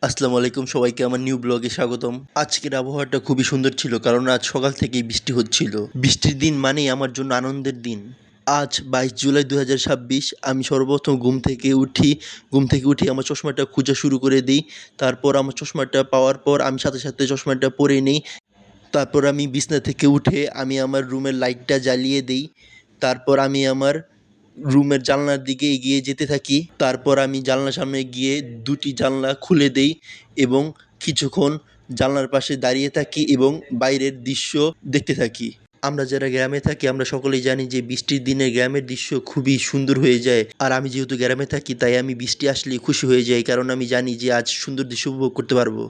আসসালামু আলাইকুম সবাইকে আমার নিউ ব্লগে স্বাগতম। আজকের আবহাওয়াটা খুবই সুন্দর ছিল কারণ আজ সকাল থেকেই বৃষ্টি হচ্ছিল। বৃষ্টির দিন মানেই আমার জন্য আনন্দের দিন। আজ 22 জুলাই 2026 আমি সর্বপ্রথম ঘুম থেকে উঠে আমার চশমাটা খোঁজা শুরু করে দিই। তারপর আমার চশমাটা পাওয়ার পর আমি সাথে সাথে চশমাটা পরে নিই। তারপর আমি বিছানা থেকে উঠে আমি আমার রুমের লাইটটা জ্বালিয়ে দিই। তারপর আমি আমার রুমের জানলার দিকে এগিয়ে যেতে থাকি। তারপর আমি জানলার সামনে গিয়ে ২টি জানলা খুলে দেই এবং কিছুক্ষণ জানলার পাশে দাঁড়িয়ে থাকি এবং বাইরের দৃশ্য দেখতে থাকি। আমরা যারা গ্রামে থাকি আমরা সকলেই জানি যে বৃষ্টির দিনে গ্রামের দৃশ্য খুবই সুন্দর হয়ে যায়। আর আমি যেহেতু গ্রামে থাকি তাই আমি বৃষ্টি আসলেই খুশি হয়ে যাই কারণ আমি জানি যে আজ সুন্দর দৃশ্য উপভোগ করতে পারবো।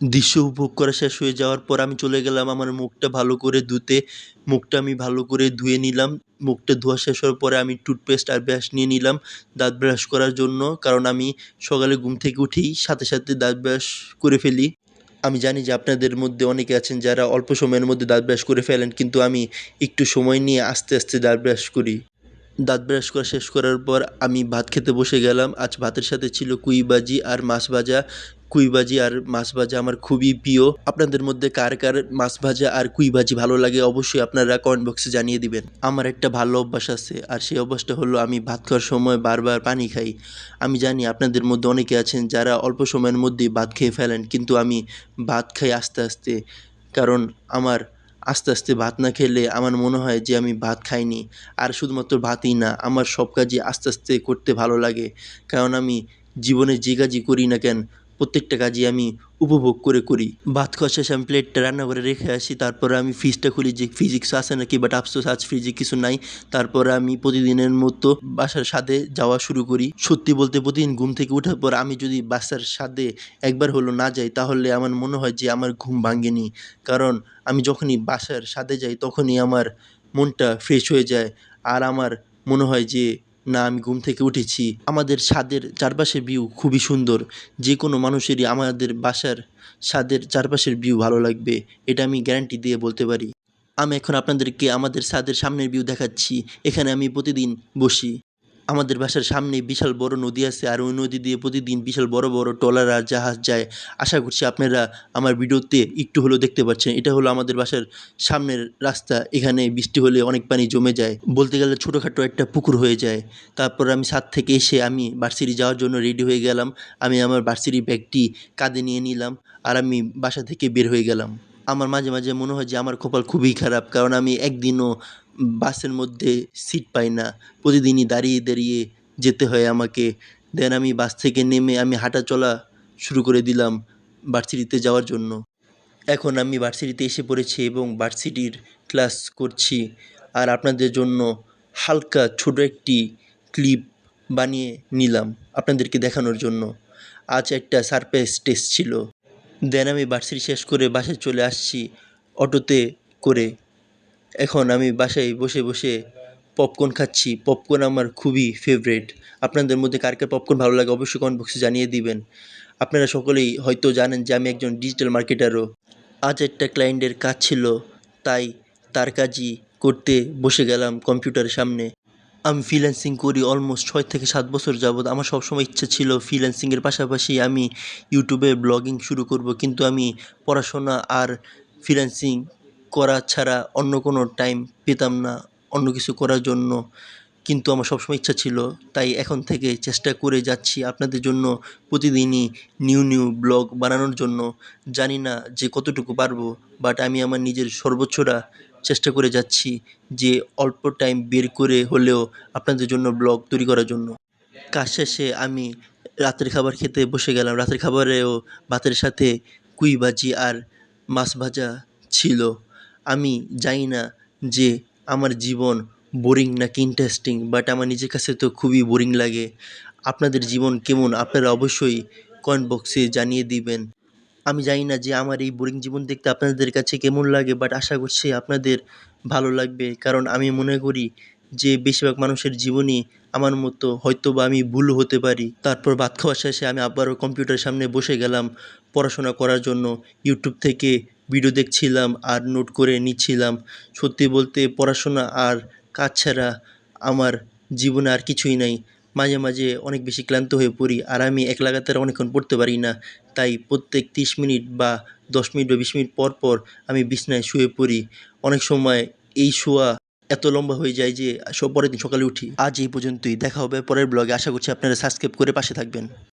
দৃশ্য উপভোগ করা শেষ হয়ে যাওয়ার পর আমি চলে গেলাম আমার মুখটা ভালো করে ধুতে। মুখটা আমি ভালো করে ধুয়ে নিলাম। মুখটা ধোয়া শেষ হওয়ার পরে আমি টুথপেস্ট আর ব্রাশ নিয়ে নিলাম দাঁত ব্রাশ করার জন্য। কারণ আমি সকালে ঘুম থেকে উঠেই সাথে সাথে দাঁত ব্রাশ করে ফেলি। আমি জানি যে আপনাদের মধ্যে অনেকে আছেন যারা অল্প সময়ের মধ্যে দাঁত ব্রাশ করে ফেলেন, কিন্তু আমি একটু সময় নিয়ে আস্তে আস্তে দাঁত ব্রাশ করি। দাঁত ব্রাশ করা শেষ করার পর আমি ভাত খেতে বসে গেলাম। আজ ভাতের সাথে ছিল কুই ভাজি আর মাছ ভাজা। কুই ভাজি আর মাছ ভাজা আমার খুবই প্রিয়। আপনাদের মধ্যে কার কার মাছ ভাজা আর কুই ভাজি ভালো লাগে অবশ্যই আপনারা কমেন্ট বক্সে জানিয়ে দিবেন। আমার একটা ভালো অভ্যাস আছে আর সেই অভ্যাসটা হলো আমি ভাত খাওয়ার সময় বারবার পানি খাই। আমি জানি আপনাদের মধ্যে অনেকে আছেন যারা অল্প সময়ের মধ্যেই ভাত খেয়ে ফেলেন, কিন্তু আমি ভাত খাই আস্তে আস্তে। কারণ আমার আস্তে আস্তে ভাত না খেলে আমার মনে হয় যে আমি ভাত খাইনি। আর শুধুমাত্র ভাতই না, আমার সব কাজই আস্তে আস্তে করতে ভালো লাগে। কারণ আমি জীবনে যে কাজই করি না কেন, প্রত্যেকটা কাজই আমি উপভোগ করে করি। ভাত খাওয়া শেষে আমি প্লেটটা রান্নাঘরে রেখে আসি। তারপরে আমি ফ্রিজটা খুলি যে ফ্রিজে কিছু আছে নাকি, বাট আফসোস আজ ফ্রিজে কিছু নাই। তারপরে আমি প্রতিদিনের মতো বাসার ছাদে যাওয়া শুরু করি। সত্যি বলতে প্রতিদিন ঘুম থেকে ওঠার পর আমি যদি বাসার ছাদে একবার হলেও না যাই তাহলে আমার মনে হয় যে আমার ঘুম ভাঙেনি। কারণ আমি যখনই বাসার ছাদে যাই তখনই আমার মনটা ফ্রেশ হয়ে যায়। আর আমার মনে হয় যে না, আমি ঘুম থেকে উঠেছি। আমাদের ছাদের চারপাশের ভিউ খুবই সুন্দর। যে কোনো মানুষেরই আমাদের বাসার ছাদের চারপাশের ভিউ ভালো লাগবে, এটা আমি গ্যারান্টি দিয়ে বলতে পারি। আমি এখন আপনাদেরকে আমাদের ছাদের সামনের ভিউ দেখাচ্ছি। এখানে আমি প্রতিদিন বসি। আমাদের বাসার সামনে বিশাল বড় নদী আছে আর ওই নদী দিয়ে প্রতিদিন বিশাল বড় বড় ট্রলার আর জাহাজ যায়। আশা করছি আপনারা আমার ভিডিওতে একটু হলেও দেখতে পাচ্ছেন। এটা হলো আমাদের বাসার সামনের রাস্তা। এখানে বৃষ্টি হলে অনেক পানি জমে যায়, বলতে গেলে ছোটোখাটো একটা পুকুর হয়ে যায়। তারপর আমি ছাদ থেকে এসে আমি ভার্সিটি যাওয়ার জন্য রেডি হয়ে গেলাম। আমি আমার ভার্সিটি ব্যাগটি কাঁধে নিয়ে নিলাম আর আমি বাসা থেকে বের হয়ে গেলাম। আমার মাঝে মাঝে মনে হয় যে আমার কপাল খুবই খারাপ, কারণ আমি একদিনও বাসের মধ্যে সিট পাই না। প্রতিদিনই দাঁড়িয়ে দাঁড়িয়ে যেতে হয় আমাকে। দেন আমি বাস থেকে নেমে আমি হাঁটা চলা শুরু করে দিলাম ভার্সিটিতে যাওয়ার জন্য। এখন আমি ভার্সিটিতে এসে পড়েছি এবং ভার্সিটির ক্লাস করছি। আর আপনাদের জন্য হালকা ছোট একটি ক্লিপ বানিয়ে নিলাম আপনাদেরকে দেখানোর জন্য। আজ একটা সারপ্রাইজ টেস্ট ছিল। দেন আমি ভার্সিটি শেষ করে বাসায় চলে আসছি অটোতে করে। এখন আমি বাসায় বসে বসে পপকর্ন খাচ্ছি। পপকর্ন আমার খুবই ফেভারিট। আপনাদের মধ্যে কার কার পপকর্ন ভালো লাগে অবশ্যই কমেন্ট বক্সে জানিয়ে দিবেন। আপনারা সকলেই হয়তো জানেন যে আমি একজন ডিজিটাল মার্কেটারও। আজ একটা ক্লায়েন্টের কাজ ছিল, তাই তার কাজই করতে বসে গেলাম কম্পিউটারের সামনে। আমি ফ্রিল্যান্সিং করি অলমোস্ট 6 থেকে 7 বছর যাবৎ। আমার সবসময় ইচ্ছা ছিল ফ্রিল্যান্সিংয়ের পাশাপাশি আমি ইউটিউবে ব্লগিং শুরু করব, কিন্তু আমি পড়াশোনা আর ফ্রিল্যান্সিং করা ছাড়া অন্য কোনো টাইম পেতাম না অন্য কিছু করার জন্য। কিন্তু আমার সবসময় ইচ্ছা ছিল, তাই এখন থেকে চেষ্টা করে যাচ্ছি আপনাদের জন্য প্রতিদিনই নিউ নিউ ব্লগ বানানোর জন্য। জানি না যে কতটুকু পারবো, বাট আমি আমার নিজের সর্বোচ্চটা চেষ্টা করে যাচ্ছি যে অল্প টাইম বের করে হলেও আপনাদের জন্য ব্লগ তৈরি করার জন্য। কাজ শেষে আমি রাতের খাবার খেতে বসে গেলাম। রাতের খাবারেও ভাতের সাথে কুই ভাজি আর মাছ ভাজা ছিল। আমি জানি না যে আমার জীবন বোরিং নাকি ইন্টারেস্টিং, বাট আমার নিজের কাছে তো খুবই বোরিং লাগে। আপনাদের জীবন কেমন আপনারা অবশ্যই কমেন্ট বক্সে জানিয়ে দিবেন। আমি জানি না যে আমার এই বোরিং জীবন দেখতে আপনাদের কাছে কেমন লাগে, বাট আশা করছি আপনাদের ভালো লাগবে। কারণ আমি মনে করি যে বেশিরভাগ মানুষের জীবনই আমার মতো, হয়তোবা আমি ভুলও হতে পারি। তারপর ভাত খাওয়া শেষে আমি আবারও কম্পিউটারের সামনে বসে গেলাম পড়াশোনা করার জন্য। ইউটিউব থেকে ভিডিও দেখছিলাম আর নোট করে নিচ্ছিলাম। সত্যি বলতে পড়াশোনা আর কাজ ছাড়া আমার জীবনে আর কিছুই নাই। মাঝে মাঝে অনেক বেশি ক্লান্ত হয়ে পড়ি, আর আমি এক লাগাতার অনেকক্ষণ পড়তে পারি না। তাই প্রত্যেক 30 মিনিট বা 10 মিনিট বা 20 মিনিট পর পর আমি বিছানায় শুয়ে পড়ি। অনেক সময় এই শোয়া এত লম্বা হয়ে যায় যে পরের দিন সকালে উঠি। আজ এই পর্যন্তই, দেখা হবে পরের ব্লগে। আশা করছি আপনারা সাবস্ক্রাইব করে পাশে থাকবেন।